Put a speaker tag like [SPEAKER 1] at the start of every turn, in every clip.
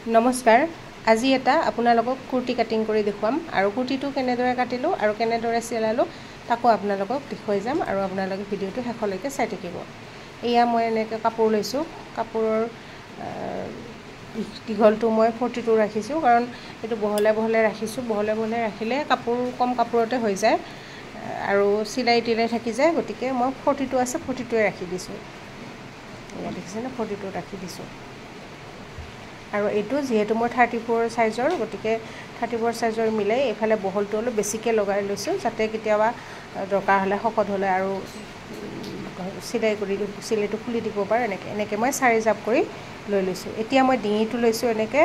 [SPEAKER 1] নমস্কাৰ আজি এটা আপোনালোকক কুৰ্তি কাটিং কৰি দেখুৱাম আৰু কুৰ্তিটো কেনেদৰে কাটিলো আৰু কেনেদৰে চিলালো তাকো আপোনালোকক দেখুৱাই যাম আৰু আপোনালোকে ভিডিওটো শেষলৈকে চাই থাকিব এয়া মই এনেকৈ কাপোৰ লৈছো কাপোৰৰ দীঘলটো মই 42 ৰাখিছো কাৰণ এটো বহলে ৰাখিছো বহলে ৰাখিলে কাপোৰ কম কাপোৰতে হৈ যায় আৰু চিলাই তিলাই থাকি যায় গতিকে মই 42 আছে 42 ৰাখি দিছো এয়া দেখিছেনে 42 ৰাখি দিছো আৰু এটো যেহেতু মই 34 সাইজৰ গটিকে 34 সাইজৰ মিলাই এফালে বহলটো অলপ বেছিকে লগাই লৈছো যাতে কেতিয়াবা দৰকাৰ হলে হকত হলে আৰু সিলাইটো খুলি দিব পাৰে এনেকে মই 4 জাপ কৰি লৈ লৈছো এতিয়া মই ডিঙিটো লৈছো এনেকে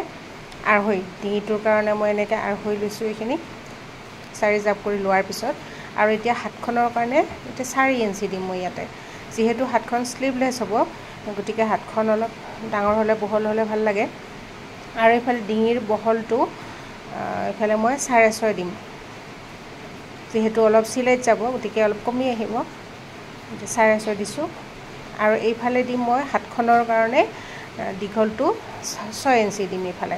[SPEAKER 1] আৰু হৈ ডিঙিটোৰ কাৰণে মই এনেকে আৰু হৈ লৈছো এখিনি 4 জাপ কৰি লোৱাৰ পিছত আৰু এতিয়া হাতখনৰ কাৰণে এটা 4 ইঞ্চি দিম মই ইয়াতে যেহেতু হাতখন স্লিভলেস হ'ব গটিকে হাতখন অলপ ডাঙৰ হলে বহল হলে ভাল লাগে আৰু এফালে ডিঙিৰ বহলটো এফালে মই 6.5 দিম যেহেতু অলপ সিলাইত যাব গটিকে অলপ কমি আহিব 6.5 দিছো আৰু এইফালে দিম মই হাতখনৰ কাৰণে দীঘলটো 6 ইঞ্চি দিম এইফালে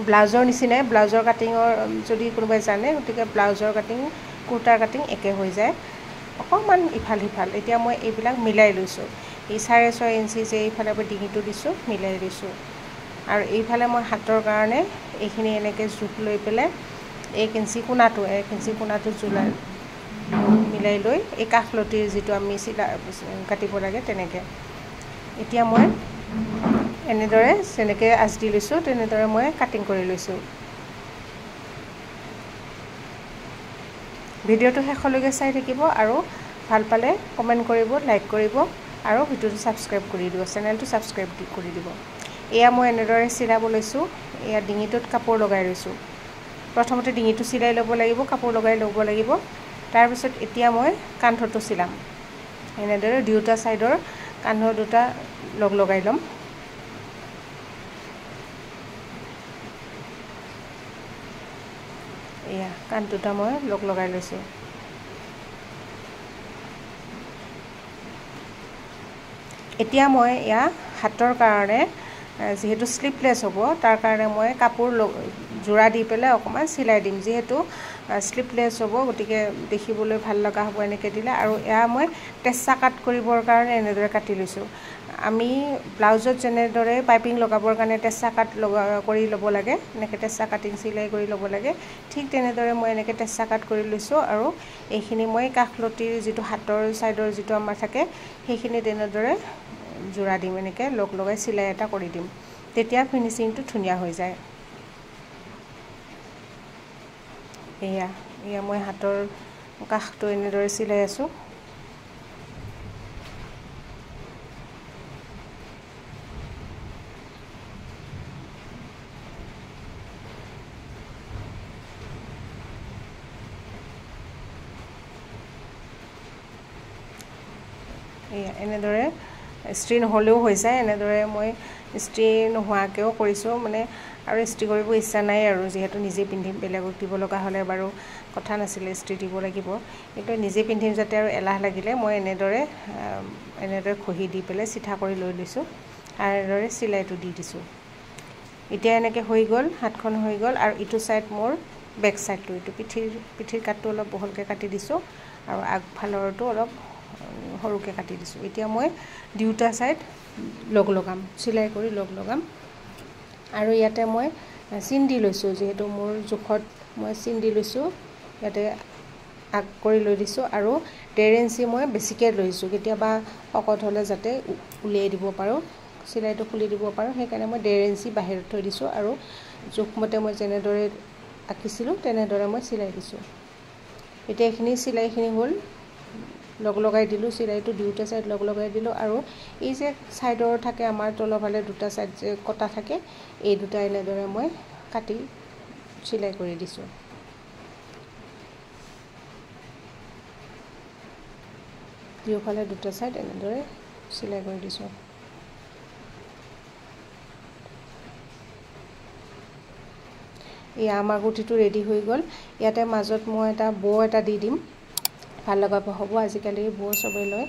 [SPEAKER 1] ব্লাউজৰ নিচিনা ব্লাউজৰ কাটিংৰ যদি কোনোবাই জানে গটিকে ব্লাউজৰ কাটিং কুৰ্তাৰ কাটিং একে হৈ যায় অকমান ইফাল এতিয়া মই এইবিলাক মিলাই লৈছো এই 6.5 ইঞ্চি যে এইফালে মই ডিঙিটো দিছো মিলাই দিছো আৰু এইফালে মই হাতৰ কাৰণে এইখিনি এনেকে জুপ লৈ পেলে 1 ইঞ্চি কোণাটো জুলাই মিলাই লৈ এই কাখলটিৰ যেটো আমি কাটিব লাগে তেনেকে এতিয়া মই এনেদৰে যেনেকে আজ দি লৈছো তেনেদৰে মই কাটিং কৰি লৈছো ভিডিওটো শেষলৈকে চাই থাকিব আৰু ভাল পালে কমেন্ট কৰিব লাইক কৰিব আৰু ভিডিওটো সাবস্ক্ৰাইব কৰি দিব চেনেলটো সাবস্ক্ৰাইব কৰি দিব এয়া মই এনেদৰে চিলাব লৈছো এয়া ডিঙিটোত কাপোৰ লগাই লৈছো প্ৰথমতে ডিঙিটো চিলাই ল'ব লাগিব কাপোৰ লগাই ল'ব লাগিব তাৰ পিছত এতিয়া মই কান্ধটো চিলাম এনেদৰে দুটা সাইডৰ কান্ধ দুটা লগাই লম এয়া কান্ধ দুটা মই লগাই লৈছো এতিয়া মই এয়া হাতৰ কাৰণে যেহেতু স্লিপলেস হ'ব তাৰ কাৰণে মই কাপোৰ জোৰা দি পেলে অকমান সিলাই দিম যেহেতু স্লিপলেস হ'ব গটিকে দেখিবলৈ ভাল লগা হ'ব এনেকে দিলে আৰু এয়া মই টেছা কাট কৰিবৰ কাৰণে এনেদৰে কাটি লৈছো আমি ব্লাউজত যেনেদৰে পাইপিং লগাবৰ কাৰণে টেছা কাট কৰি ল'ব লাগে এনেকে টেছা কাটিং সিলাই কৰি ল'ব লাগে ঠিক তেনেদৰে মই এনেকে টেছা কাট কৰি লৈছো আৰু এইখিনি মই কাখলটিৰ যেটো হাতৰ সাইডৰ যেটো আমাৰ থাকে সেইখিনি তেনেদৰে জোৰা দিম এনেকে লগাই সিলাই এটা কৰি দিম তেতিয়া ফিনিশিংটো ধুনিয়া হৈ যায় এয়া মই হাতৰ কাখটো এনেদৰে সিলাই আছো এনেদৰে ষ্ট্ৰি নহলেও হৈ যায় এনেদৰে মই ষ্ট্ৰি নোহোৱাকেও কৰিছো মানে আৰু ষ্ট্ৰি কৰিব ইচ্ছা নাই আৰু যেহেতু নিজে পিন্ধিম বেলেগক দিব লগা হলে বাৰু কথা নাছিলে ষ্ট্ৰি দিব লাগিব কিন্তু নিজে পিন্ধিম যাতে আৰু এলাহ লাগিলে মই এনেদৰে খহি দি পেলে চিঠা কৰি লৈ লৈছো আৰু এনেদৰে চিলাইটো দি দিছো এতিয়া এনেকে হৈ গল হাতখন হৈ গল আৰু ইটো সাইড মোৰ বেক সাইডটো ইটো পিঠিৰ কাটটো অলপ বহলকে কাটি দিছো আৰু আগফালৰটো অলপ হৰুকে কাটি দিছো এতিয়া মই দুটা সাইড লগাম সিলাই কৰি লগাম আৰু ইয়াতে মই চিন দি লৈছো যেহেতু মোৰ জোখত মই চিন দি লৈছো ইয়াতে আগ কৰি লৈ দিছো আৰু 1.5 ইঞ্চি মই বেছিকে লৈছো কেতিয়াবা হকত হলে যাতে উলিয়াই দিব পাৰো সিলাইটো খুলি দিব পাৰো সেইকাৰণে মই 1.5 ইঞ্চি বাহিৰত থৈ দিছো আৰু জোখমতে মই যেনেদৰে আকিছিলো তেনেদৰে মই সিলাই দিছো এতিয়া এখিনি সিলাইখিনি হ'ল লগাই দিলো সিলাইটো দুটা সাইড লগাই দিলো আৰু এই যে সাইডৰ থাকে আমাৰ তলফালে দুটা সাইড যে কটা থাকে এই দুটা এনেদৰে মই কাটি সিলাই কৰি দিছো দুফালে দুটা সাইড এনেদৰে সিলাই কৰি দিছো এই আমাৰ গুটিটো ৰেডি হৈ গল ইয়াতে মাজত মই এটা বো এটা দি দিম ভাল লগা হ'ব আজিকালি বো সবে লয়